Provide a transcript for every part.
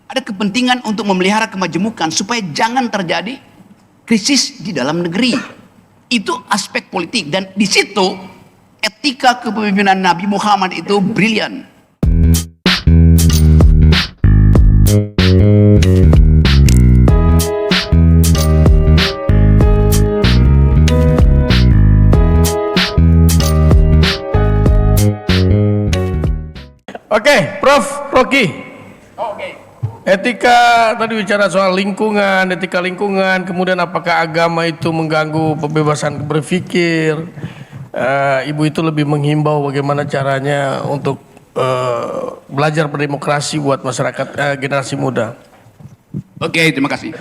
ada kepentingan untuk memelihara kemajemukan supaya jangan terjadi krisis di dalam negeri. Itu aspek politik, dan di situ etika kepemimpinan Nabi Muhammad itu brilian. Oke, Prof. Rocky. Etika tadi bicara soal lingkungan, etika lingkungan, kemudian apakah agama itu mengganggu kebebasan berpikir? Ibu itu lebih menghimbau bagaimana caranya untuk belajar berdemokrasi buat masyarakat generasi muda. Oke, terima kasih.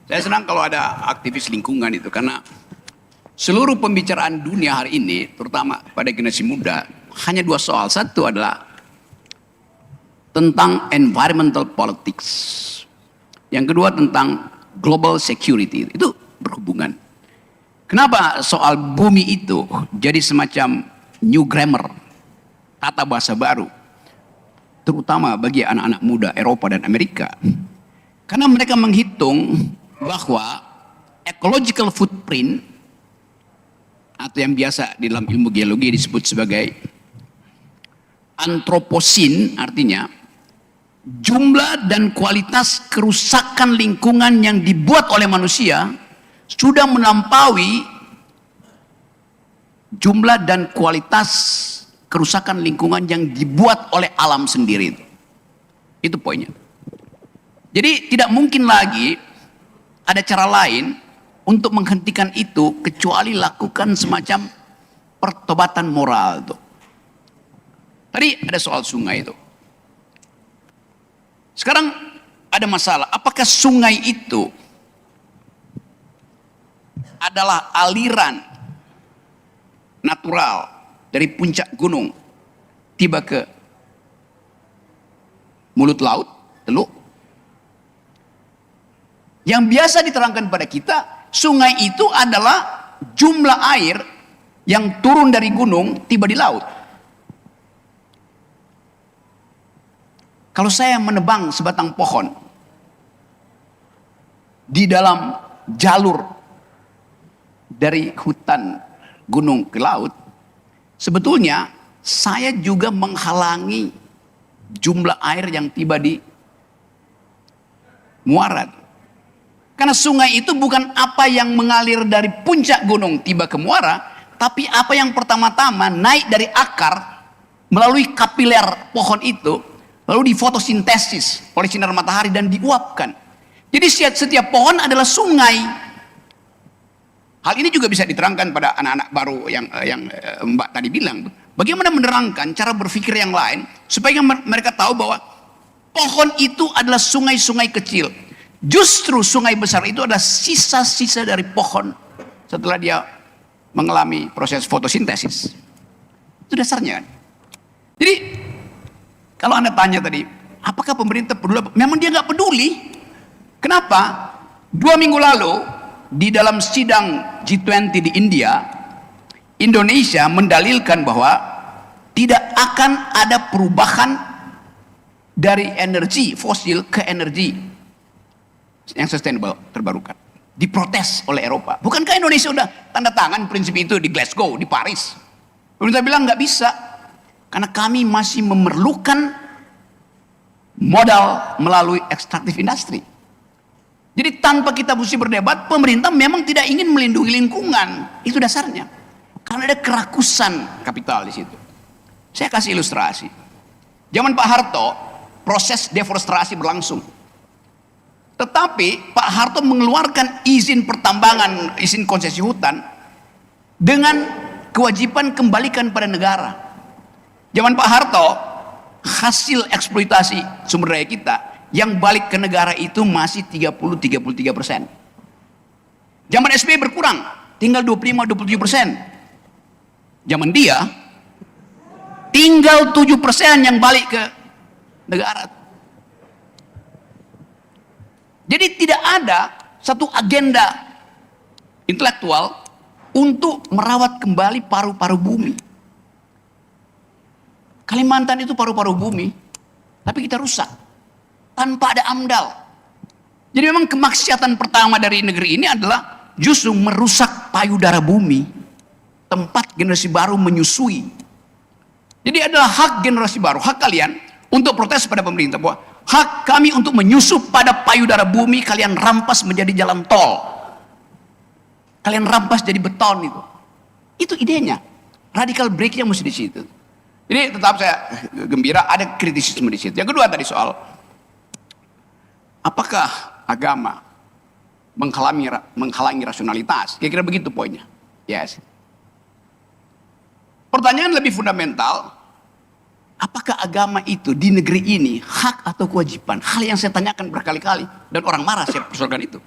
Saya senang kalau ada aktivis lingkungan itu, karena seluruh pembicaraan dunia hari ini, terutama pada generasi muda, hanya dua soal. Satu adalah tentang environmental politics. Yang kedua tentang global security. Itu berhubungan. Kenapa soal bumi itu jadi semacam new grammar, kata bahasa baru, terutama bagi anak-anak muda Eropa dan Amerika? Karena mereka menghitung bahwa ecological footprint, atau yang biasa di dalam ilmu geologi disebut sebagai antroposin, artinya jumlah dan kualitas kerusakan lingkungan yang dibuat oleh manusia sudah melampaui jumlah dan kualitas kerusakan lingkungan yang dibuat oleh alam sendiri. Itu poinnya. Jadi tidak mungkin lagi ada cara lain untuk menghentikan itu kecuali lakukan semacam pertobatan moral itu. Tadi ada soal sungai itu. Sekarang ada masalah, apakah sungai itu adalah aliran natural dari puncak gunung tiba ke mulut laut, teluk? Yang biasa diterangkan pada kita, sungai itu adalah jumlah air yang turun dari gunung tiba di laut. Kalau saya menebang sebatang pohon di dalam jalur dari hutan gunung ke laut, sebetulnya saya juga menghalangi jumlah air yang tiba di muara. Karena sungai itu bukan apa yang mengalir dari puncak gunung tiba ke muara, tapi apa yang pertama-tama naik dari akar melalui kapiler pohon itu, lalu difotosintesis oleh sinar matahari dan diuapkan. Jadi setiap pohon adalah sungai. Hal ini juga bisa diterangkan pada anak-anak baru yang Mbak tadi bilang. Bagaimana menerangkan cara berpikir yang lain supaya mereka tahu bahwa pohon itu adalah sungai-sungai kecil. Justru sungai besar itu adalah sisa-sisa dari pohon setelah dia mengalami proses fotosintesis. Itu dasarnya kan. Jadi kalau Anda tanya tadi, apakah pemerintah peduli? Memang dia nggak peduli. Kenapa? 2 minggu lalu di dalam sidang G20 di India, Indonesia mendalilkan bahwa tidak akan ada perubahan dari energi fosil ke energi yang sustainable, terbarukan. Diprotes oleh Eropa. Bukankah Indonesia sudah tanda tangan prinsip itu di Glasgow, di Paris? Pemerintah bilang nggak bisa. Karena kami masih memerlukan modal melalui ekstraktif industri. Jadi tanpa kita mesti berdebat, pemerintah memang tidak ingin melindungi lingkungan. Itu dasarnya. Karena ada kerakusan kapital di situ. Saya kasih ilustrasi. Zaman Pak Harto, proses deforestasi berlangsung. Tetapi Pak Harto mengeluarkan izin pertambangan, izin konsesi hutan dengan kewajiban kembalikan pada negara. Zaman Pak Harto, hasil eksploitasi sumber daya kita yang balik ke negara itu masih 30-33%. Zaman SBY berkurang, tinggal 25-27%. Zaman dia, tinggal 7% yang balik ke negara. Jadi tidak ada satu agenda intelektual untuk merawat kembali paru-paru bumi. Kalimantan itu paru-paru bumi, tapi kita rusak. tanpa ada AMDAL. Jadi memang kemaksiatan pertama dari negeri ini adalah justru merusak payudara bumi, tempat generasi baru menyusui. Jadi adalah hak generasi baru, hak kalian untuk protes pada pemerintah bahwa hak kami untuk menyusup pada payudara bumi kalian rampas menjadi jalan tol. Kalian rampas jadi beton itu. Itu idenya. Radical breaknya mesti di situ. Jadi tetap saya gembira ada kritisisme di situ. Yang kedua tadi soal apakah agama menghalangi rasionalitas? Kira-kira begitu poinnya. Yes. Pertanyaan lebih fundamental, apakah agama itu di negeri ini hak atau kewajiban? Hal yang saya tanyakan berkali-kali dan orang marah saya persoalkan itu.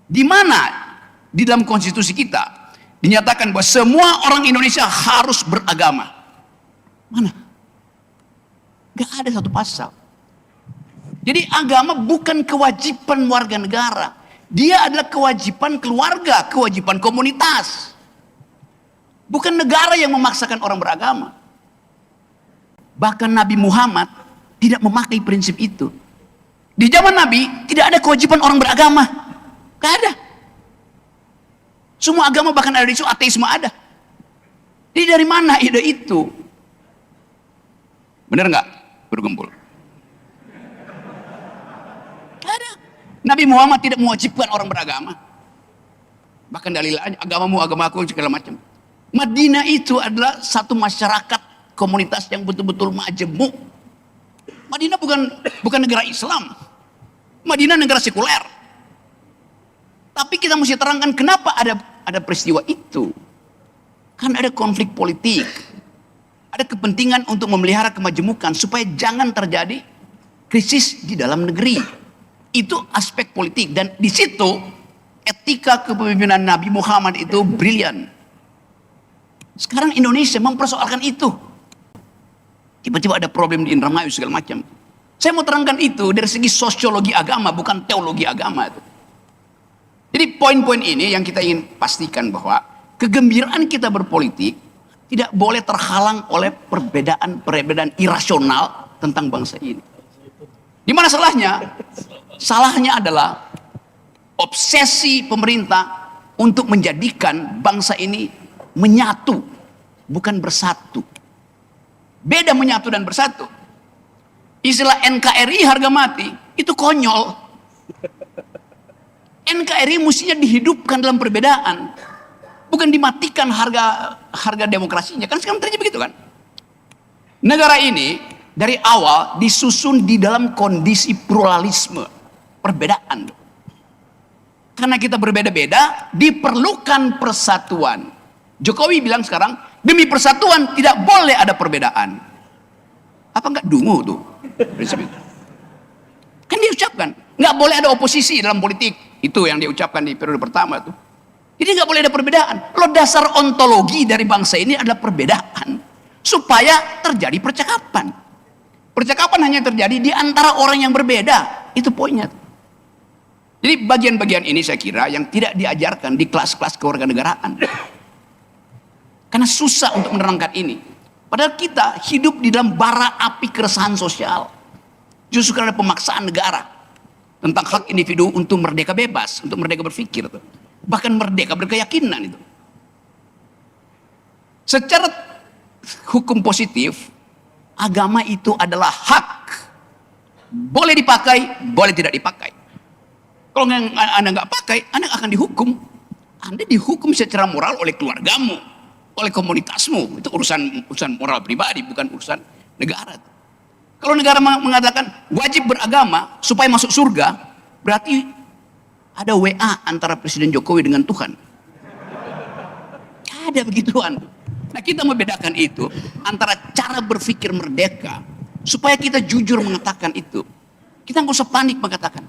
Di mana di dalam konstitusi kita dinyatakan bahwa semua orang Indonesia harus beragama? Mana? Gak ada satu pasal. Jadi agama bukan kewajiban warga negara. Dia adalah kewajiban keluarga, kewajiban komunitas. Bukan negara yang memaksakan orang beragama. Bahkan Nabi Muhammad tidak memakai prinsip itu. Di zaman Nabi tidak ada kewajiban orang beragama. Gak ada. Semua agama bahkan ada di situ, ateisme ada. Jadi dari mana ide itu? Benar nggak? Berkumpul. Gak ada. Nabi Muhammad tidak mewajibkan orang beragama. Bahkan dalilnya agamamu, agamaku segala macam. Madinah itu adalah satu masyarakat komunitas yang betul-betul majemuk. Madinah bukan negara Islam. Madinah negara sekuler. Tapi kita mesti terangkan kenapa ada peristiwa itu. Kan ada konflik politik. Ada kepentingan untuk memelihara kemajemukan supaya jangan terjadi krisis di dalam negeri. Itu aspek politik dan di situ etika kepemimpinan Nabi Muhammad itu brilian. Sekarang Indonesia mempersoalkan itu. Tiba-tiba ada problem di Indramayu segala macam. Saya mau terangkan itu dari segi sosiologi agama, bukan teologi agama. Jadi poin-poin ini yang kita ingin pastikan bahwa kegembiraan kita berpolitik tidak boleh terhalang oleh perbedaan irasional tentang bangsa ini. Di mana salahnya? Salahnya adalah obsesi pemerintah untuk menjadikan bangsa ini menyatu, bukan bersatu. Beda menyatu dan bersatu. Istilah NKRI harga mati, itu konyol. NKRI mestinya dihidupkan dalam perbedaan. Bukan dimatikan harga demokrasinya. Kan sekarang terjadi begitu kan. Negara ini dari awal disusun di dalam kondisi pluralisme. Perbedaan. Karena kita berbeda-beda, diperlukan persatuan. Jokowi bilang sekarang, demi persatuan tidak boleh ada perbedaan. Apa enggak dungu tuh? Prinsip itu. Kan dia ucapkan, nggak boleh ada oposisi dalam politik. Itu yang dia ucapkan di periode pertama tuh. Jadi nggak boleh ada perbedaan. Lo dasar ontologi dari bangsa ini adalah perbedaan. Supaya terjadi percakapan. Percakapan hanya terjadi di antara orang yang berbeda. Itu poinnya. Jadi bagian-bagian ini saya kira yang tidak diajarkan di kelas-kelas kewarganegaraan. Karena susah untuk menerangkan ini. Padahal kita hidup di dalam bara api keresahan sosial. Justru karena pemaksaan negara. Tentang hak individu untuk merdeka bebas. Untuk merdeka berpikir. Bahkan merdeka berkeyakinan itu. Secara hukum positif. Agama itu adalah hak. Boleh dipakai, boleh tidak dipakai. Kalau Anda nggak pakai, Anda akan dihukum. Anda dihukum secara moral oleh keluargamu. Oleh komunitasmu, itu urusan moral pribadi, bukan urusan negara. Kalau negara mengatakan wajib beragama supaya masuk surga, berarti ada WA antara Presiden Jokowi dengan Tuhan. Ada begituan. Nah kita membedakan itu antara cara berpikir merdeka, supaya kita jujur mengatakan itu. Kita nggak usah panik mengatakan.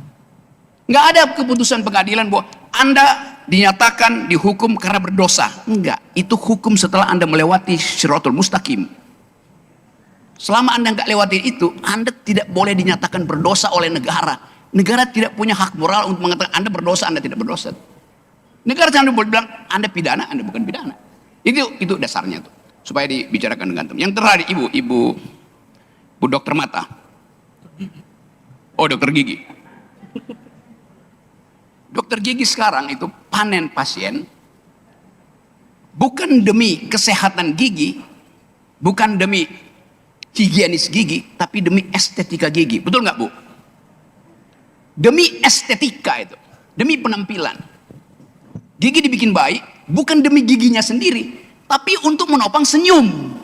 Nggak ada keputusan pengadilan bahwa Anda dinyatakan dihukum karena berdosa. Enggak, itu hukum setelah Anda melewati Shiratul Mustaqim. Selama Anda nggak lewati itu, Anda tidak boleh dinyatakan berdosa oleh negara. Negara tidak punya hak moral untuk mengatakan Anda berdosa, Anda tidak berdosa. Negara jangan boleh bilang Anda pidana, Anda bukan pidana. Itu dasarnya tuh, supaya dibicarakan dengan teman. Yang terakhir Bu Dokter Mata. Oh, dokter gigi. Dokter gigi sekarang itu panen pasien bukan demi kesehatan gigi, bukan demi higienis gigi, tapi demi estetika gigi. Betul nggak, Bu? Demi estetika itu, demi penampilan. Gigi dibikin baik bukan demi giginya sendiri, tapi untuk menopang senyum.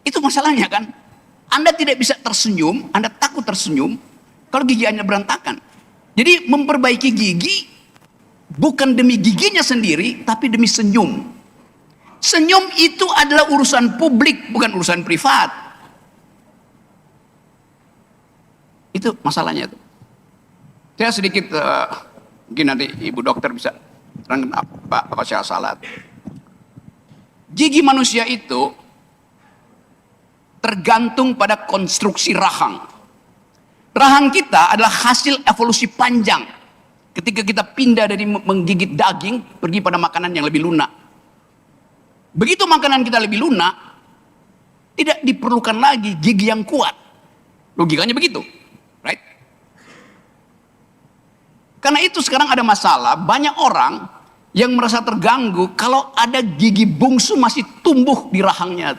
Itu masalahnya kan. Anda tidak bisa tersenyum, Anda takut tersenyum kalau gigi Anda berantakan. Jadi memperbaiki gigi bukan demi giginya sendiri, tapi demi senyum. Senyum itu adalah urusan publik, bukan urusan privat. Itu masalahnya itu. Saya sedikit, mungkin nanti Ibu Dokter bisa terangkan apa saya salah. Gigi manusia itu tergantung pada konstruksi rahang. Rahang kita adalah hasil evolusi panjang. Ketika kita pindah dari menggigit daging, pergi pada makanan yang lebih lunak. Begitu makanan kita lebih lunak, tidak diperlukan lagi gigi yang kuat. Logikanya begitu, right? Karena itu sekarang ada masalah, banyak orang yang merasa terganggu kalau ada gigi bungsu masih tumbuh di rahangnya.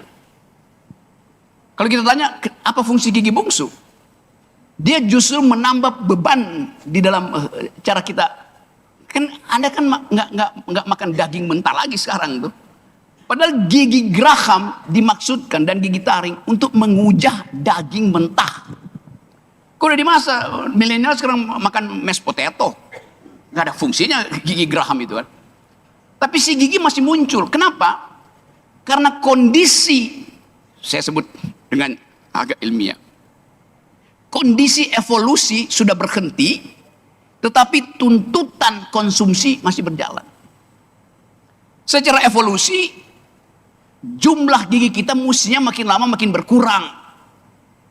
Kalau kita tanya, apa fungsi gigi bungsu? Dia justru menambah beban di dalam cara kita. Kan Anda kan nggak makan daging mentah lagi sekarang tuh. Padahal gigi geraham dimaksudkan dan gigi taring untuk mengujah daging mentah. Kok udah di masa milenial sekarang makan mashed potato, nggak ada fungsinya gigi geraham itu kan. Tapi si gigi masih muncul. Kenapa? Karena kondisi, saya sebut dengan agak ilmiah. Kondisi evolusi sudah berhenti, tetapi tuntutan konsumsi masih berjalan. Secara evolusi, jumlah gigi kita mestinya makin lama makin berkurang.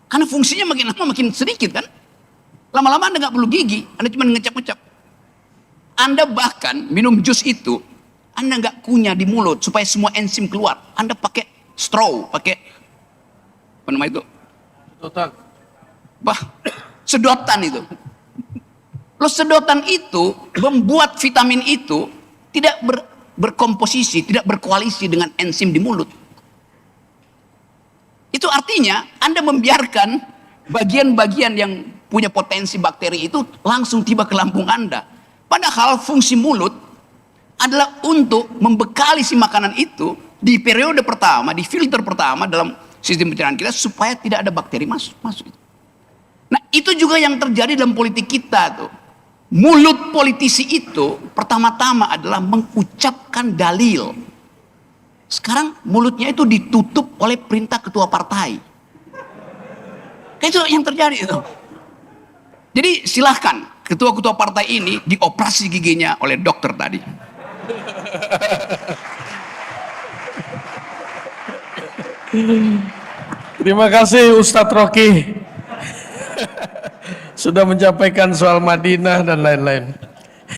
Karena fungsinya makin lama makin sedikit kan. Lama-lama Anda nggak perlu gigi, Anda cuma ngecap-ngecap. Anda bahkan minum jus itu, Anda nggak kunyah di mulut supaya semua enzim keluar. Anda pakai straw, pakai apa nama itu? Total. Sedotan itu. Loh, sedotan itu membuat vitamin itu tidak berkomposisi, tidak berkoalisi dengan enzim di mulut. Itu artinya Anda membiarkan bagian-bagian yang punya potensi bakteri itu langsung tiba ke lambung Anda. Padahal fungsi mulut adalah untuk membekali si makanan itu di periode pertama, di filter pertama dalam sistem pencernaan kita supaya tidak ada bakteri masuk. Nah, itu juga yang terjadi dalam politik kita tuh. Mulut politisi itu pertama-tama adalah mengucapkan dalil. Sekarang mulutnya itu ditutup oleh perintah ketua partai. Itu yang terjadi itu. Jadi silahkan ketua-ketua partai ini dioperasi giginya oleh dokter tadi. Terima kasih Ustadz Rocky sudah menyampaikan soal Madinah dan lain-lain.